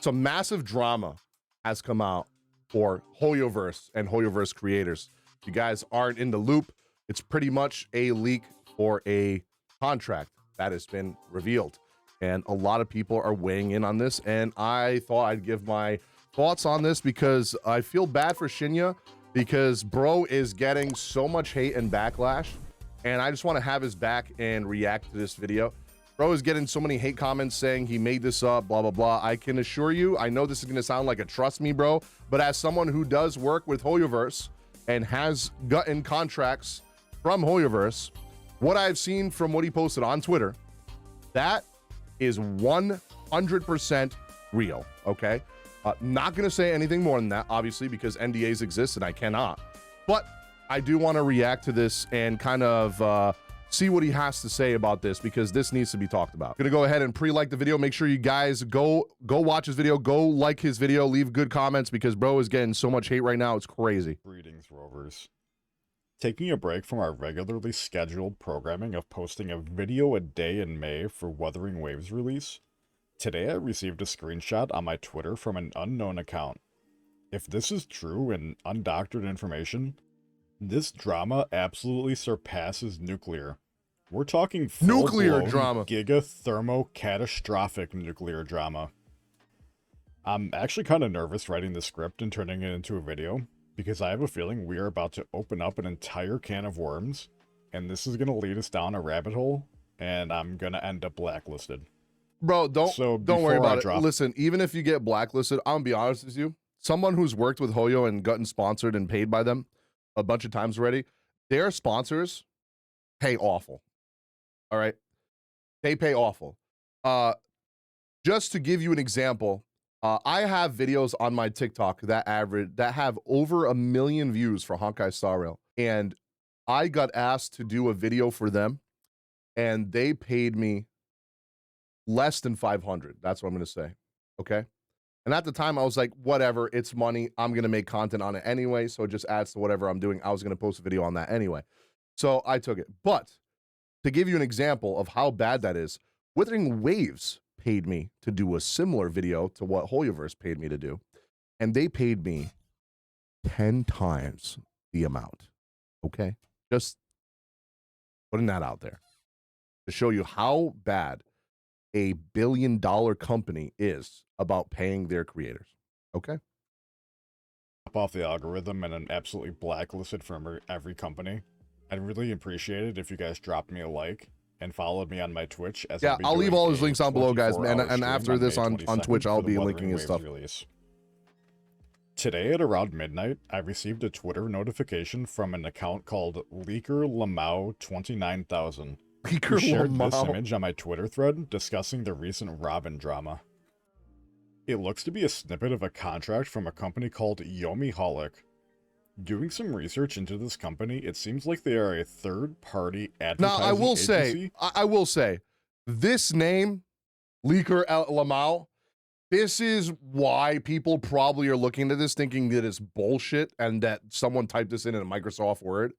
some massive drama has come out for Hoyoverse and Hoyoverse creators. If you guys aren't in the loop, it's pretty much a leak for a contract that has been revealed. And a lot of people are weighing in on this. And I thought I'd give my thoughts on this because I feel bad for Shinya because bro is getting so much hate and backlash. And I just want to have his back and react to this video. Bro is getting so many hate comments saying he made this up, blah, blah, blah. I can assure you, I know this is going to sound like a trust me, bro, but as someone who does work with Hoyoverse and has gotten contracts from Hoyoverse, what I've seen from what he posted on Twitter, that is 100% real, okay? Not going to say anything more than that, obviously, because NDAs exist and I cannot. But I do want to react to this and kind of see what he has to say about this because this needs to be talked about. Gonna go ahead and pre-like the video. Make sure you guys go watch his video, go like his video, leave good comments because bro is getting so much hate right now. It's crazy. Greetings, Rovers. Taking a break from our regularly scheduled programming of posting a video a day in May for Wuthering Waves release, today I received a screenshot on my Twitter from an unknown account. If this is true and undoctored information, this drama absolutely surpasses nuclear. We're talking Nuclear drama. Giga thermo catastrophic nuclear drama. I'm actually kind of nervous writing the script and turning it into a video because I have a feeling we are about to open up an entire can of worms and this is going to lead us down a rabbit hole and I'm going to end up blacklisted. Bro, don't worry about it. Listen, even if you get blacklisted, I'm gonna be honest with you. Someone who's worked with Hoyo and gotten sponsored and paid by them a bunch of times already, their sponsors pay awful. All right, they pay awful. Just to give you an example, I have videos on my TikTok that have over 1 million views for Honkai Star Rail, and I got asked to do a video for them, and they paid me less than 500. That's what I'm gonna say. Okay. And at the time I was like, whatever, it's money. I'm going to make content on it anyway. So it just adds to whatever I'm doing. I was going to post a video on that anyway. So I took it. But to give you an example of how bad that is, Wuthering Waves paid me to do a similar video to what Hoyoverse paid me to do. And they paid me 10 times the amount. Okay. Just putting that out there to show you how bad a billion-dollar company is about paying their creators. Okay. Off the algorithm and I'm absolutely blacklisted from every company. I'd really appreciate it if you guys dropped me a like and followed me on my Twitch. As yeah, I'll leave all his links down below, guys. And after this on Twitch, I'll be linking his stuff. Release. Today at around midnight, I received a Twitter notification from an account called Leaker Lamau 29,000. Who shared this image on my Twitter thread discussing the recent Robin drama. It looks to be a snippet of a contract from a company called Yomi. Doing some research into this company, it seems like they are a third-party advertising agency. I will say, this name, Leaker Lamau, this is why people probably are looking at this thinking that it's bullshit and that someone typed this in a Microsoft Word.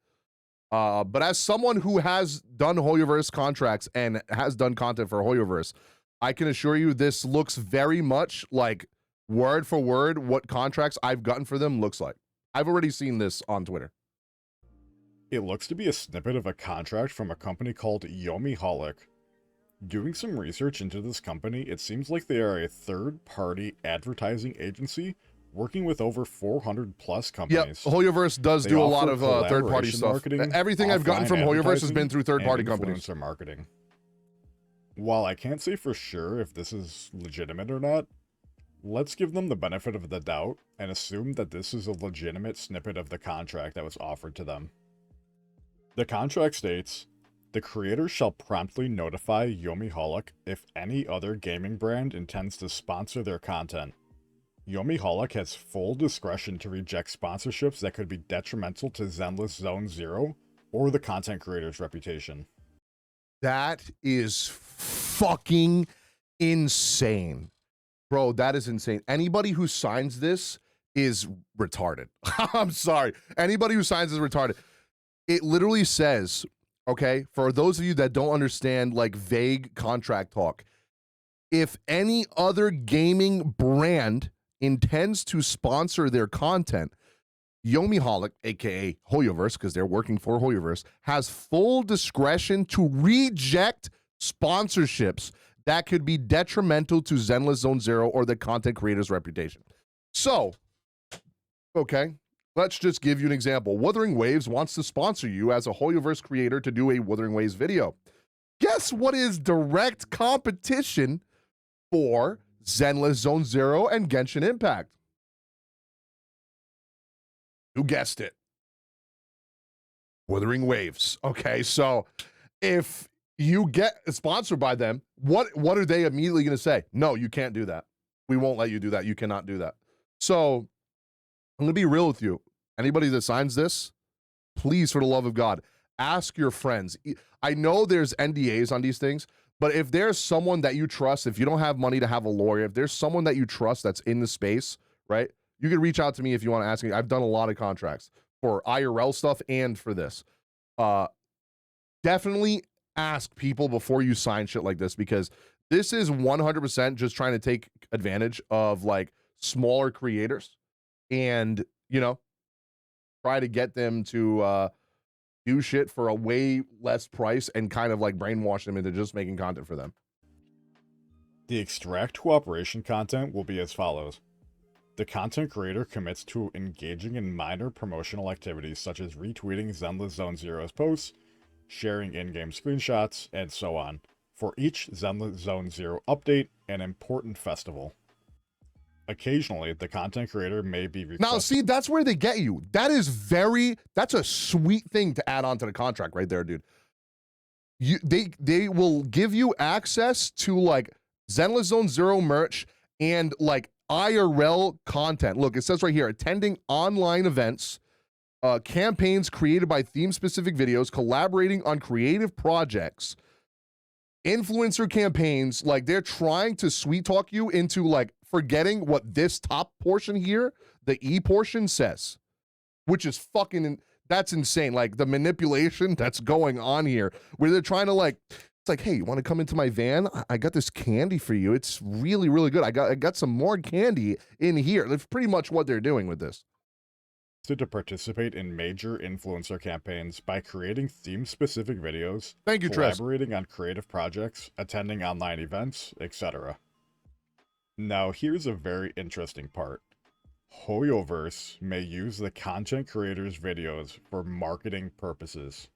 But as someone who has done Hoyoverse contracts and has done content for Hoyoverse, I can assure you this looks very much like word for word what contracts I've gotten for them looks like. I've already seen this on Twitter. It looks to be a snippet of a contract from a company called Yomi. Doing some research into this company, it seems like they are a third-party advertising agency working with over 400 plus companies. Yeah, Hoyoverse does do a lot of third-party stuff. Everything I've gotten from Hoyoverse has been through third-party companies. Influencer marketing. While I can't say for sure if this is legitimate or not, let's give them the benefit of the doubt and assume that this is a legitimate snippet of the contract that was offered to them. The contract states, the creator shall promptly notify Yomi if any other gaming brand intends to sponsor their content. Yomi has full discretion to reject sponsorships that could be detrimental to Zenless Zone Zero or the content creator's reputation. That is fucking insane. Bro, that is insane. Anybody who signs this is retarded. I'm sorry. Anybody who signs is retarded. It literally says, okay, for those of you that don't understand like vague contract talk, if any other gaming brand intends to sponsor their content, Yomiholic, aka Hoyoverse, because they're working for Hoyoverse, has full discretion to reject sponsorships that could be detrimental to Zenless Zone Zero or the content creator's reputation. So, okay, let's just give you an example. Wuthering Waves wants to sponsor you as a Hoyoverse creator to do a Wuthering Waves video. Guess what is direct competition for Zenless Zone Zero and Genshin Impact? Who guessed it? Wuthering Waves. Okay, so if you get sponsored by them, what are they immediately going to say? No, you can't do that. We won't let you do that. You cannot do that. So I'm going to be real with you. Anybody that signs this, please, for the love of God, ask your friends. I know there's NDAs on these things, but if there's someone that you trust, if you don't have money to have a lawyer, if there's someone that you trust that's in the space, right? You can reach out to me if you want to ask me. I've done a lot of contracts for IRL stuff and for this. Definitely ask people before you sign shit like this, because this is 100% just trying to take advantage of like smaller creators and, you know, try to get them to do shit for a way less price and kind of like brainwash them into just making content for them. The extract cooperation content will be as follows. The content creator commits to engaging in minor promotional activities such as retweeting Zenless Zone Zero's posts, sharing in-game screenshots, and so on, for each Zenless Zone Zero update and important festival. Occasionally, the content creator may be requested. Now, see, that's where they get you. That's a sweet thing to add on to the contract right there, dude. They will give you access to like Zenless Zone Zero merch and like IRL content. Look, it says right here, attending online events, campaigns created by theme-specific videos, collaborating on creative projects, influencer campaigns. Like, they're trying to sweet talk you into like forgetting what this top portion here, the E portion, says, which is fucking, that's insane. Like the manipulation that's going on here, where they're trying to like, it's like, hey, you want to come into my van? I got this candy for you. It's really, really good. I got some more candy in here. That's pretty much what they're doing with this. To participate in major influencer campaigns by creating theme-specific videos, thank you, collaborating on creative projects, attending online events, etc. Now, here's a very interesting part. Hoyoverse may use the content creator's videos for marketing purposes.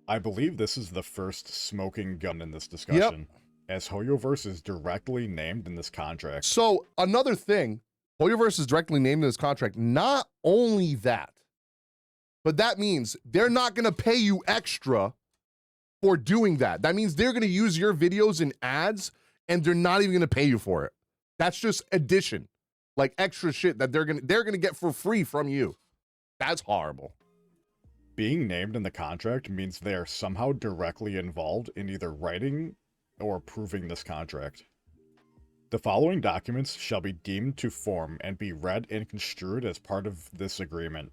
I believe this is the first smoking gun in this discussion, as Hoyoverse is directly named in this contract. So, another thing, Hoyoverse is directly named in this contract. Not only that, but that means they're not going to pay you extra for doing that. That means they're going to use your videos in ads, and they're not even going to pay you for it. That's just addition, like extra shit that they're gonna get for free from you. That's horrible. Being named in the contract means they are somehow directly involved in either writing or approving this contract. The following documents shall be deemed to form and be read and construed as part of this agreement.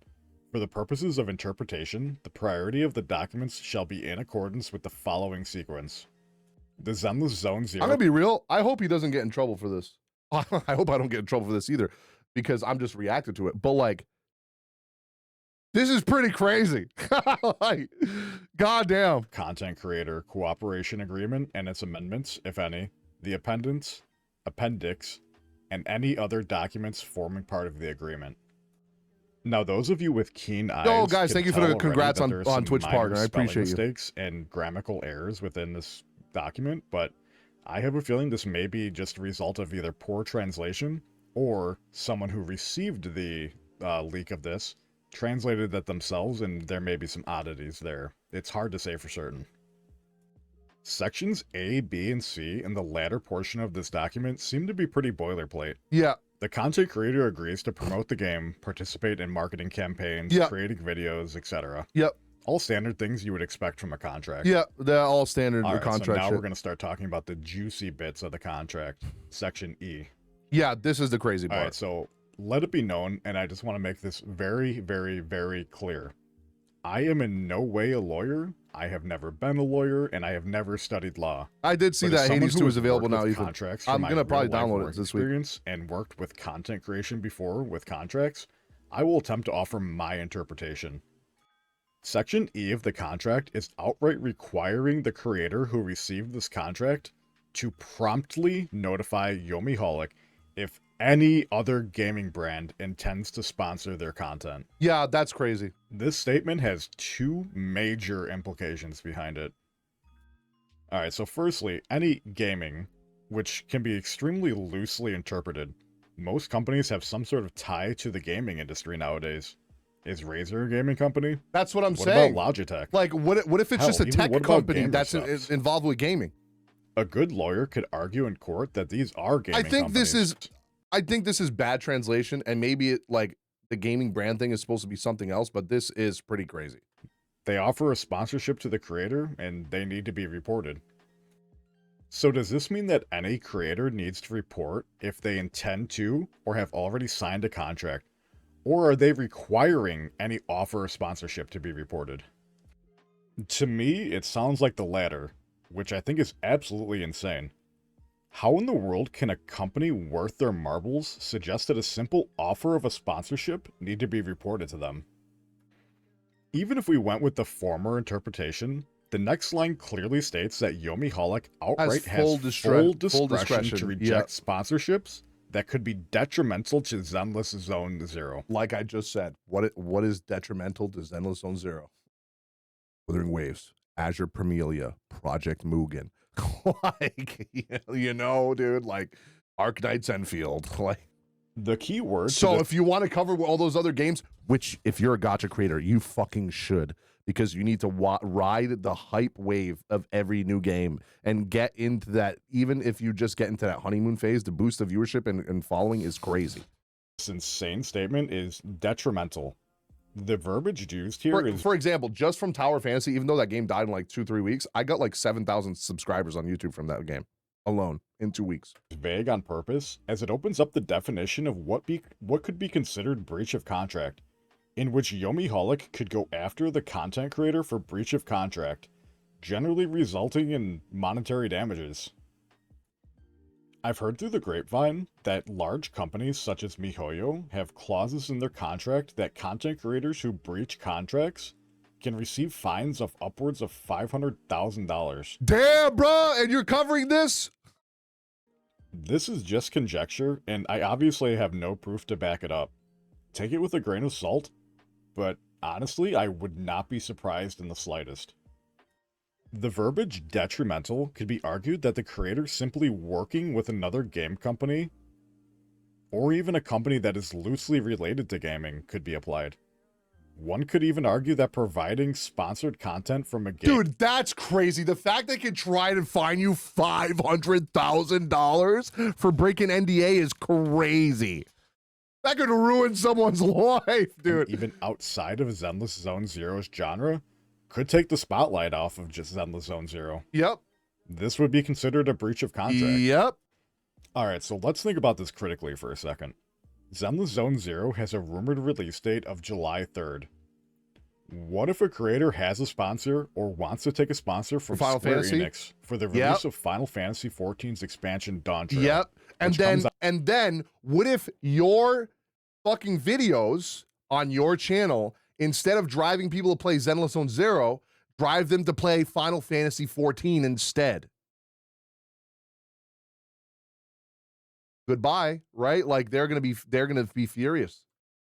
For the purposes of interpretation, the priority of the documents shall be in accordance with the following sequence. The Zenless Zone Zero... I'm gonna be real. I hope he doesn't get in trouble for this. I hope I don't get in trouble for this either, because I'm just reacting to it. But like, this is pretty crazy. Like, goddamn. Content creator cooperation agreement and its amendments, if any, the appendix, and any other documents forming part of the agreement. Now, those of you with keen eyes, oh guys, thank you for the congrats on Twitch partner. I appreciate you. Mistakes and grammatical errors within this document, but I have a feeling this may be just a result of either poor translation or someone who received the leak of this translated it themselves, and there may be some oddities there. It's hard to say for certain. Sections A, B, and C in the latter portion of this document seem to be pretty boilerplate. Yeah. The content creator agrees to promote the game, participate in marketing campaigns, creating videos, etc. Yep. All standard things you would expect from a contract. Yeah, they're all standard contract. So now shit. we're going to start talking about the juicy bits of the contract. Section E. Yeah, this is the crazy part. All right, so let it be known, and I just want to make this very, very, very clear. I am in no way a lawyer. I have never been a lawyer, and I have never studied law. I did see that Hades 2 is available now, Ethan. Contracts I'm going to probably download it this week. And worked with content creation before with contracts, I will attempt to offer my interpretation. Section E of the contract is outright requiring the creator who received this contract to promptly notify Yomiholic if any other gaming brand intends to sponsor their content. Yeah, that's crazy. This statement has two major implications behind it. Alright, so firstly, any gaming, which can be extremely loosely interpreted. Most companies have some sort of tie to the gaming industry nowadays. Is Razer a gaming company? That's what I'm saying. What about Logitech? Like, what if it's just a tech company that's involved with gaming? A good lawyer could argue in court that these are gaming companies. I think this is bad translation, and maybe like the gaming brand thing is supposed to be something else, but this is pretty crazy. They offer a sponsorship to the creator, and they need to be reported. So does this mean that any creator needs to report if they intend to or have already signed a contract? Or are they requiring any offer or sponsorship to be reported? To me, it sounds like the latter, which I think is absolutely insane. How in the world can a company worth their marbles suggest that a simple offer of a sponsorship need to be reported to them? Even if we went with the former interpretation, the next line clearly states that Yomiholic outright has full discretion to reject sponsorships that could be detrimental to Zenless Zone Zero. Like I just said, what is detrimental to Zenless Zone Zero? Wuthering Waves, Azure Parmelia, Project Mugen. Like, you know, dude, like Arknights Enfield. Like, the key word. So if you want to cover all those other games, which if you're a gacha creator, you fucking should, because you need to ride the hype wave of every new game and get into that. Even if you just get into that honeymoon phase, the boost of viewership and following is crazy. This insane statement is detrimental. The verbiage used here is... For example, just from Tower Fantasy, even though that game died in like 2-3 weeks, I got like 7,000 subscribers on YouTube from that game alone in 2 weeks. Vague on purpose, as it opens up the definition of what could be considered breach of contract, in which Yomiholic could go after the content creator for breach of contract, generally resulting in monetary damages. I've heard through the grapevine that large companies such as Mihoyo have clauses in their contract that content creators who breach contracts can receive fines of upwards of $500,000. Damn, bro, and you're covering this? This is just conjecture, and I obviously have no proof to back it up. Take it with a grain of salt, but honestly, I would not be surprised in the slightest. The verbiage detrimental could be argued that the creator simply working with another game company, or even a company that is loosely related to gaming, could be applied. One could even argue that providing sponsored content from a game... Dude, that's crazy. The fact they can try and fine you $500,000 for breaking NDA is crazy. That could ruin someone's life, dude. And even outside of Zenless Zone Zero's genre, could take the spotlight off of just Zenless Zone Zero. Yep. This would be considered a breach of contract. Yep. Alright, so let's think about this critically for a second. Zenless Zone Zero has a rumored release date of July 3rd. What if a creator has a sponsor or wants to take a sponsor from Square Enix for the release of Final Fantasy XIV's expansion Dawn Trail? Yep. And then what if your fucking videos on your channel, instead of driving people to play Zenless Zone Zero, drive them to play Final Fantasy XIV instead? Goodbye, right? Like they're gonna be furious.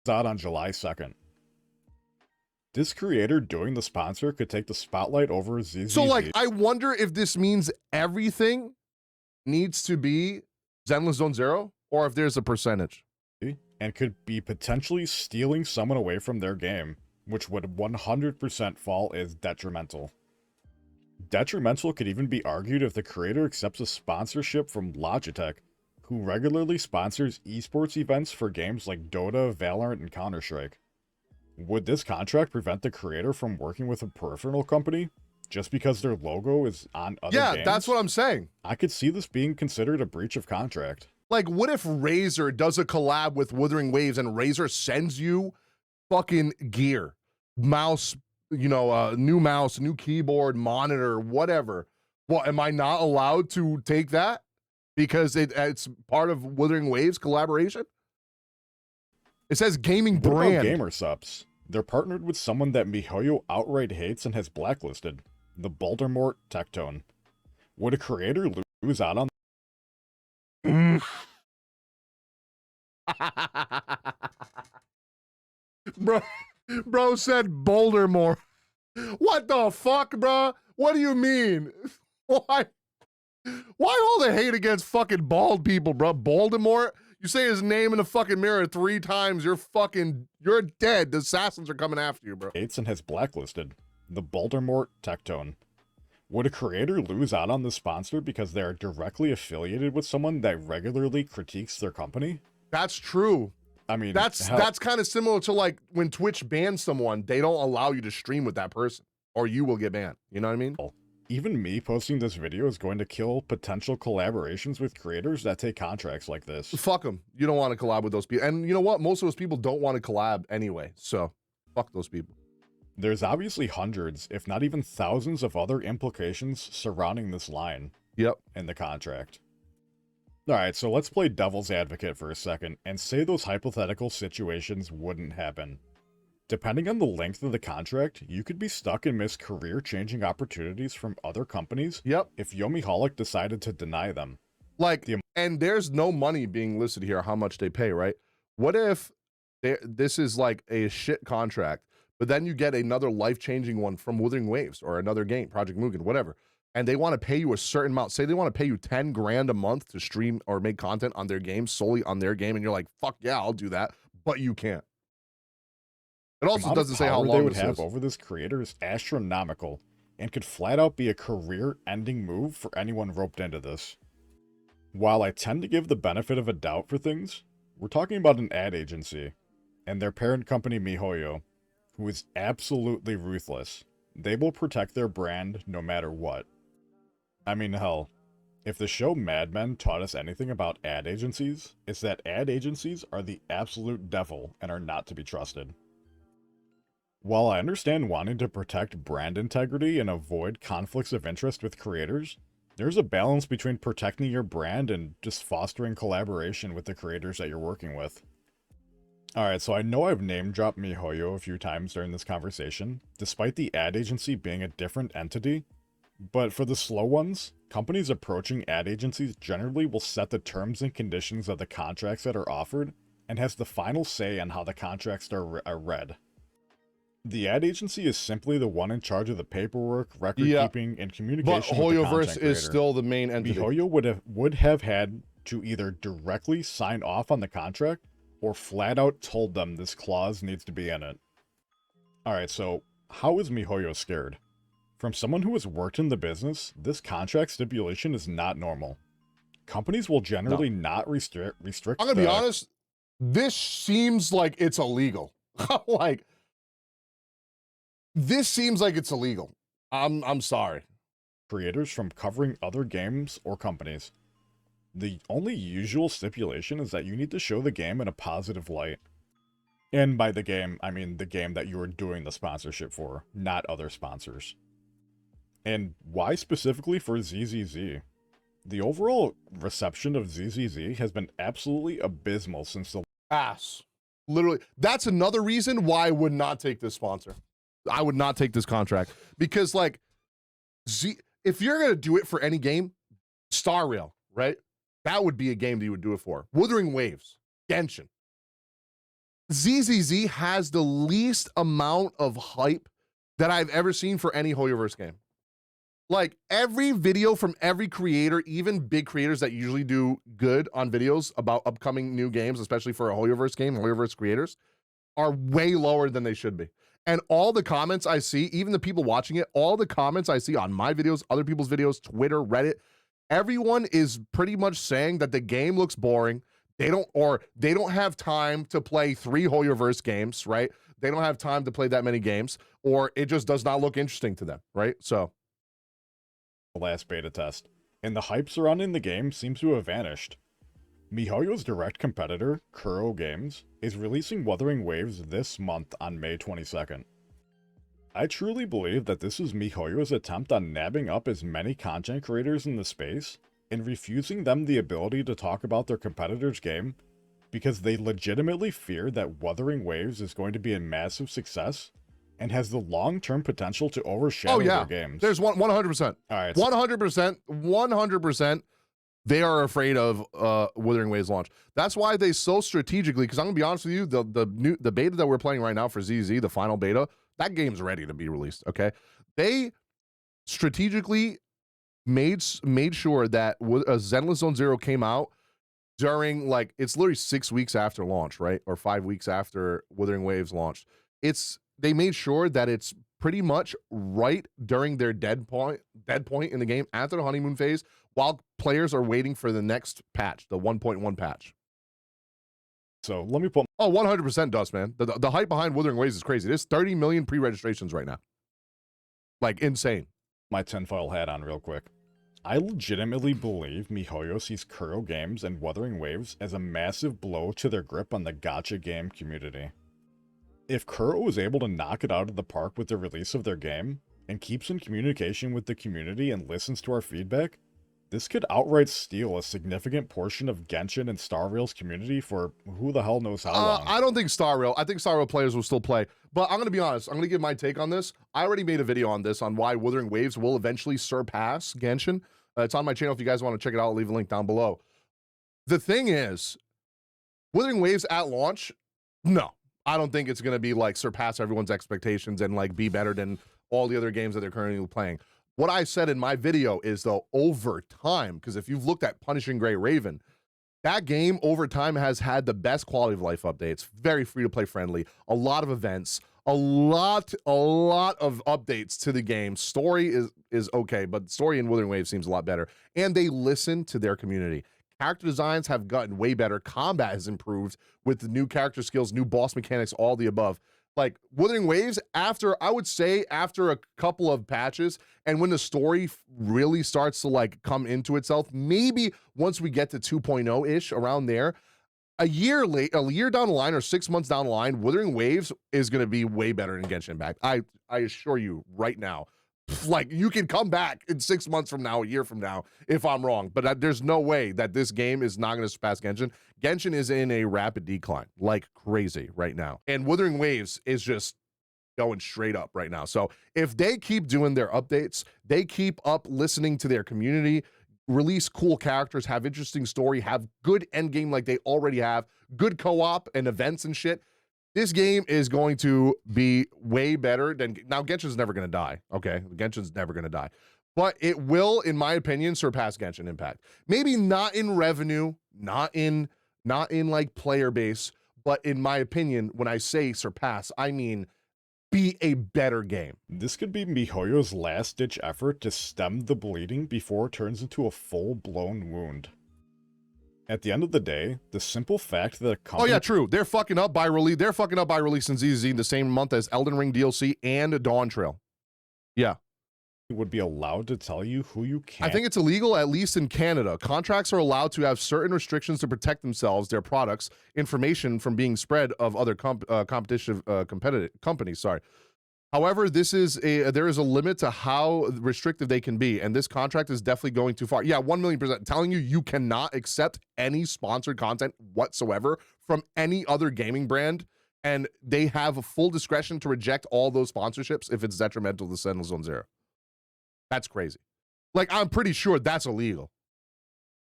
Out on July 2nd. This creator doing the sponsor could take the spotlight over ZZZ. So like, I wonder if this means everything needs to be Zenless Zone Zero, or if there's a percentage. And could be potentially stealing someone away from their game, which would 100% fall as detrimental. Detrimental could even be argued if the creator accepts a sponsorship from Logitech, who regularly sponsors esports events for games like Dota, Valorant, and Counter-Strike. Would this contract prevent the creator from working with a peripheral company just because their logo is on other games? Yeah, that's what I'm saying. I could see this being considered a breach of contract. Like, what if Razer does a collab with Wuthering Waves and Razer sends you fucking gear, mouse, you know, new mouse, new keyboard, monitor, whatever. Well, am I not allowed to take that because it's part of Wuthering Waves collaboration? It says gaming What brand. about gamer subs? They're partnered with someone that Mihoyo outright hates and has blacklisted, the Baltimore Tectone. Would a creator lose out on Bro said Bouldermore. What the fuck, bro? What do you mean? Why all the hate against fucking bald people, bro? Baltimore? You say his name in the fucking mirror 3 times, you're dead. The assassins are coming after you, bro. hates and has blacklisted, the Baltimore Tectone? Would a creator lose out on the sponsor because they are directly affiliated with someone that regularly critiques their company? That's true. I mean, that's kind of similar to like when Twitch bans someone, they don't allow you to stream with that person or you will get banned. You know what I mean? Even me posting this video is going to kill potential collaborations with creators that take contracts like this. Fuck them. You don't want to collab with those people. And you know what? Most of those people don't want to collab anyway. So fuck those people. There's obviously hundreds, if not even thousands of other implications surrounding this line. Yep. In the contract. Alright, so let's play devil's advocate for a second and say those hypothetical situations wouldn't happen. Depending on the length of the contract, you could be stuck and miss career-changing opportunities from other companies. Yep. If Yomiholic decided to deny them. Like, and there's no money being listed here, how much they pay, right? What if this is like a shit contract, but then you get another life-changing one from Wuthering Waves or another game, Project Mugen, whatever, and they want to pay you a certain amount. Say they want to pay you 10 grand a month to stream or make content on their game, solely on their game, and you're like, fuck yeah, I'll do that, but you can't. It also doesn't say how long they would have over this creator is astronomical and could flat out be a career-ending move for anyone roped into this. While I tend to give the benefit of a doubt for things, we're talking about an ad agency and their parent company Mihoyo, who is absolutely ruthless. They will protect their brand no matter what. I mean, hell, if the show Mad Men taught us anything about ad agencies, it's that ad agencies are the absolute devil and are not to be trusted. While I understand wanting to protect brand integrity and avoid conflicts of interest with creators, there's a balance between protecting your brand and just fostering collaboration with the creators that you're working with. Alright, so I know I've name-dropped Mihoyo a few times during this conversation, despite the ad agency being a different entity, but for the slow ones, companies approaching ad agencies generally will set the terms and conditions of the contracts that are offered, and has the final say on how the contracts are read. The ad agency is simply the one in charge of the paperwork, record keeping, and communication. But Hoyoverse is still the main entity. Mihoyo would have had to either directly sign off on the contract, or flat out told them this clause needs to be in it. Alright, so how is Mihoyo scared? From someone who has worked in the business, this contract stipulation is not normal. Companies will generally not restrict. I'm gonna be honest, this seems like it's illegal. Like, this seems like it's illegal. I'm sorry. Creators from covering other games or companies. The only usual stipulation is that you need to show the game in a positive light. And by the game, I mean the game that you are doing the sponsorship for, not other sponsors. And why specifically for ZZZ? The overall reception of ZZZ has been absolutely abysmal since the ass. Literally, that's another reason why I would not take this sponsor. I would not take this contract because, like, if you're gonna do it for any game, Star Rail, right? That would be a game that you would do it for. Wuthering Waves, Genshin. ZZZ has the least amount of hype that I've ever seen for any Hoyoverse game. Like, every video from every creator, even big creators that usually do good on videos about upcoming new games, especially for a Hoyoverse game, Hoyoverse creators, are way lower than they should be. And all the comments I see, even the people watching it, all the comments I see on my videos, other people's videos, Twitter, Reddit, everyone is pretty much saying that the game looks boring. They don't have time to play 3 Hoyoverse games, right? They don't have time to play that many games, or it just does not look interesting to them, right? So, last beta test, and the hype surrounding the game seems to have vanished. Mihoyo's direct competitor, Kuro Games, is releasing Wuthering Waves this month on May 22nd. I truly believe that this is Mihoyo's attempt on nabbing up as many content creators in the space and refusing them the ability to talk about their competitor's game because they legitimately fear that Wuthering Waves is going to be a massive success and has the long-term potential to overshadow their games. There's 100%. All right. 100%. 100%. They are afraid of Wuthering Waves launch. That's why they so strategically, because I'm gonna be honest with you, the beta that we're playing right now for ZZ, the final beta, that game's ready to be released. Okay, they strategically made sure that Zenless Zone Zero came out during, like, it's literally 6 weeks after launch, right, or 5 weeks after Wuthering Waves launched. They made sure that it's pretty much right during their dead point in the game, after the honeymoon phase, while players are waiting for the next patch, the 1.1 patch. So let me put... Oh, 100% Dust, man. The hype behind Wuthering Waves is crazy. There's 30 million pre-registrations right now. Like, insane. My tinfoil hat on real quick. I legitimately believe Mihoyo sees Kuro Games and Wuthering Waves as a massive blow to their grip on the gacha game community. If Kuro was able to knock it out of the park with the release of their game, and keeps in communication with the community and listens to our feedback, this could outright steal a significant portion of Genshin and Star Rail's community for who the hell knows how long. I don't think Star Rail. I think Star Rail players will still play. But I'm going to be honest. I'm going to give my take on this. I already made a video on this, on why Wuthering Waves will eventually surpass Genshin. It's on my channel if you guys want to check it out. I'll leave a link down below. The thing is, Wuthering Waves at launch, no. I don't think it's going to be like surpass everyone's expectations and like be better than all the other games that they're currently playing. What I said in my video is, though, over time, because if you've looked at Punishing Gray Raven, that game over time has had the best quality of life updates, very free to play friendly, a lot of events, a lot of updates to the game. Story is okay, but story in Wuthering Waves seems a lot better. And they listen to their community. Character designs have gotten way better. Combat has improved with the new character skills, new boss mechanics, all the above. Like, Wuthering Waves, I would say after a couple of patches, and when the story really starts to like come into itself, maybe once we get to 2.0-ish, around there, a year down the line or 6 months down the line, Wuthering Waves is going to be way better than Genshin Impact. I assure you right now. Like, you can come back in 6 months from now, a year from now, if I'm wrong, but there's no way that this game is not going to surpass Genshin. Genshin is in a rapid decline, like crazy right now. And Wuthering Waves is just going straight up right now. So if they keep doing their updates, they keep up listening to their community, release cool characters, have interesting story, have good endgame like they already have, good co-op and events and shit, this game is going to be way better than... Now, Genshin's never going to die, okay? Genshin's never going to die. But it will, in my opinion, surpass Genshin Impact. Maybe not in revenue, not in like player base, but in my opinion, when I say surpass, I mean be a better game. This could be Mihoyo's last-ditch effort to stem the bleeding before it turns into a full-blown wound. At the end of the day, the simple fact that a company... Oh yeah, true. They're fucking up by releasing ZZ the same month as Elden Ring DLC and Dawn Trail. Yeah. Would be allowed to tell you who you can. I think it's illegal, at least in Canada. Contracts are allowed to have certain restrictions to protect themselves, their products, information from being spread of other competitive companies. Sorry. However, there is a limit to how restrictive they can be, and this contract is definitely going too far. Yeah, 1,000,000%. Telling you cannot accept any sponsored content whatsoever from any other gaming brand, and they have a full discretion to reject all those sponsorships if it's detrimental to Zenless Zone Zero. That's crazy. Like, I'm pretty sure that's illegal.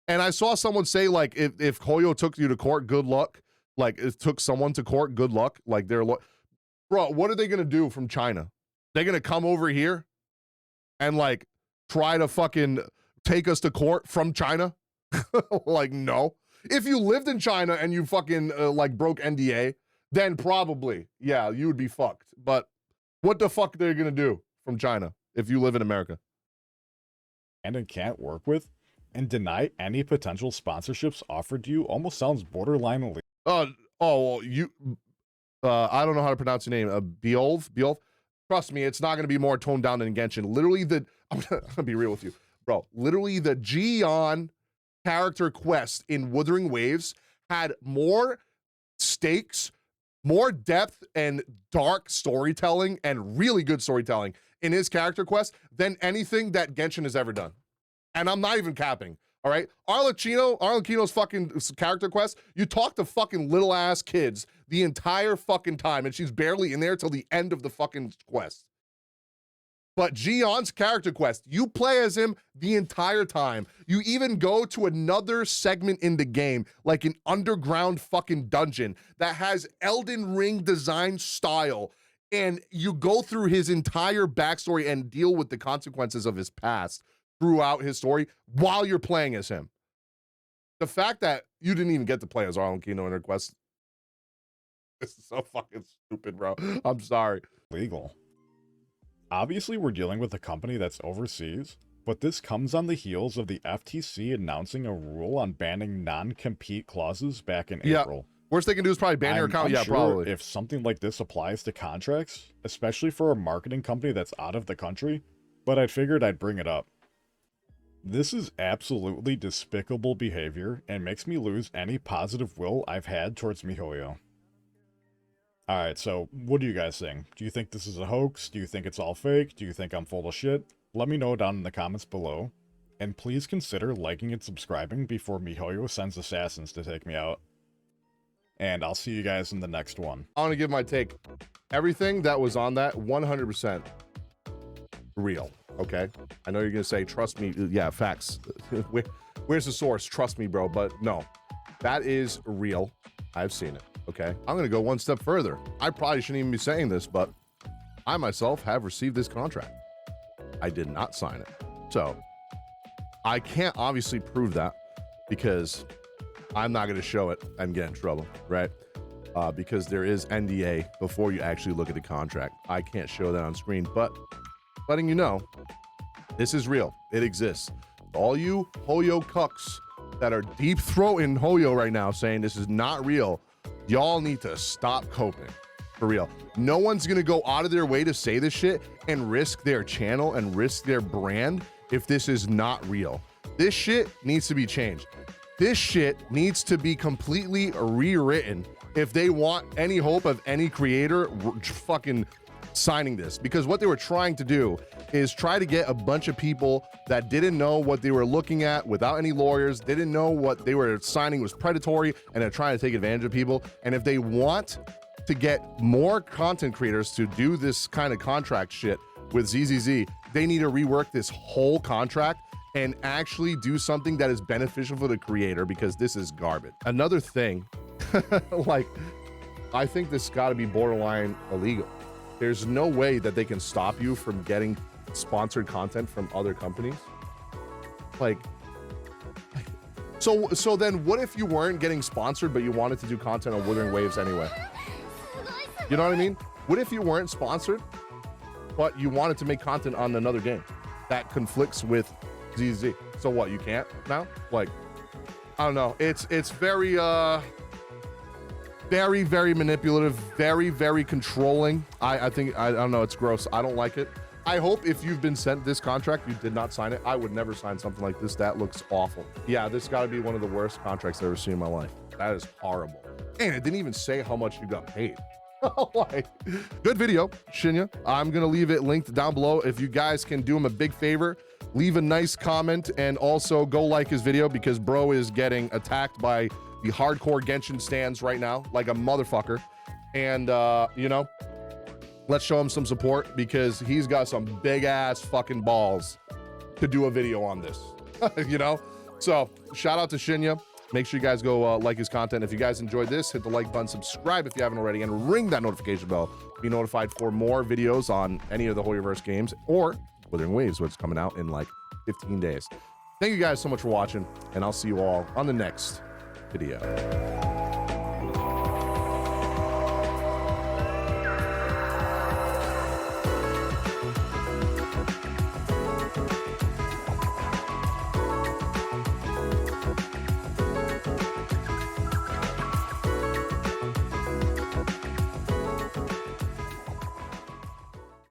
And I saw someone say, like, if Hoyo took you to court, good luck. Like, it took someone to court, good luck. Like, bro, what are they gonna do from China? They're gonna come over here and like try to fucking take us to court from China? Like, no. If you lived in China and you fucking like broke NDA, then probably, yeah, you would be fucked. But what the fuck are they gonna do from China if you live in America? And can't work with and deny any potential sponsorships offered to you almost sounds borderline illegal. I don't know how to pronounce your name. Beolf. Trust me, it's not going to be more toned down than Genshin. Literally, I'm gonna be real with you, bro. Literally, the Gion character quest in Wuthering Waves had more stakes, more depth and dark storytelling and really good storytelling in his character quest than anything that Genshin has ever done. And I'm not even capping, all right? Arlecchino's fucking character quest, you talk to fucking little ass kids the entire fucking time, and she's barely in there till the end of the fucking quest. But Gion's character quest, you play as him the entire time. You even go to another segment in the game, like an underground fucking dungeon that has Elden Ring design style, and you go through his entire backstory and deal with the consequences of his past throughout his story while you're playing as him. The fact that you didn't even get to play as Arlecchino in her quest, this is so fucking stupid, bro. I'm sorry. Legal. Obviously, we're dealing with a company that's overseas, but this comes on the heels of the FTC announcing a rule on banning non-compete clauses back in April. Worst they can do is probably ban your account. Yeah, probably. If something like this applies to contracts, especially for a marketing company that's out of the country, but I figured I'd bring it up. This is absolutely despicable behavior and makes me lose any positive will I've had towards Mihoyo. Alright, so what do you guys think? Do you think this is a hoax? Do you think it's all fake? Do you think I'm full of shit? Let me know down in the comments below. And please consider liking and subscribing before Mihoyo sends assassins to take me out. And I'll see you guys in the next one. I want to give my take. Everything that was on that, 100% real, okay? I know you're going to say, trust me. Yeah, facts. Where's the source? Trust me, bro. But no, that is real. I've seen it. Okay, I'm gonna go one step further. I probably shouldn't even be saying this, but I myself have received this contract. I did not sign it. So I can't obviously prove that because I'm not gonna show it and get in trouble, right? Because there is NDA before you actually look at the contract. I can't show that on screen, but letting you know, this is real. It exists. All you Hoyo cucks that are deep throating Hoyo right now saying this is not real, y'all need to stop coping, for real. No one's gonna go out of their way to say this shit and risk their channel and risk their brand if this is not real. This shit needs to be changed. This shit needs to be completely rewritten if they want any hope of any creator fucking signing this, because what they were trying to do is try to get a bunch of people that didn't know what they were looking at without any lawyers, didn't know what they were signing was predatory, and they're trying to take advantage of people. And if they want to get more content creators to do this kind of contract shit with ZZZ, they need to rework this whole contract and actually do something that is beneficial for the creator, because this is garbage. Another thing, like, I think this got to be borderline illegal. There's no way that they can stop you from getting sponsored content from other companies. Like, so then what if you weren't getting sponsored, but you wanted to do content on Wuthering Waves anyway? You know what I mean? What if you weren't sponsored, but you wanted to make content on another game that conflicts with ZZ? So what, you can't now? Like, I don't know. It's very, very, very manipulative, very, very controlling. I think, I don't know, it's gross. I don't like it. I hope if you've been sent this contract, you did not sign it. I would never sign something like this. That looks awful. Yeah, this got to be one of the worst contracts I've ever seen in my life. That is horrible. And it didn't even say how much you got paid. Like, good video, Shinya. I'm going to leave it linked down below. If you guys can do him a big favor, leave a nice comment and also go like his video, because bro is getting attacked by the hardcore Genshin stands right now like a motherfucker. And, you know, let's show him some support, because he's got some big ass fucking balls to do a video on this, you know? So shout out to Shinya. Make sure you guys go like his content. If you guys enjoyed this, hit the like button, subscribe if you haven't already, and ring that notification bell to be notified for more videos on any of the Hoyoverse games or Wuthering Waves, which is coming out in like 15 days. Thank you guys so much for watching, and I'll see you all on the next video.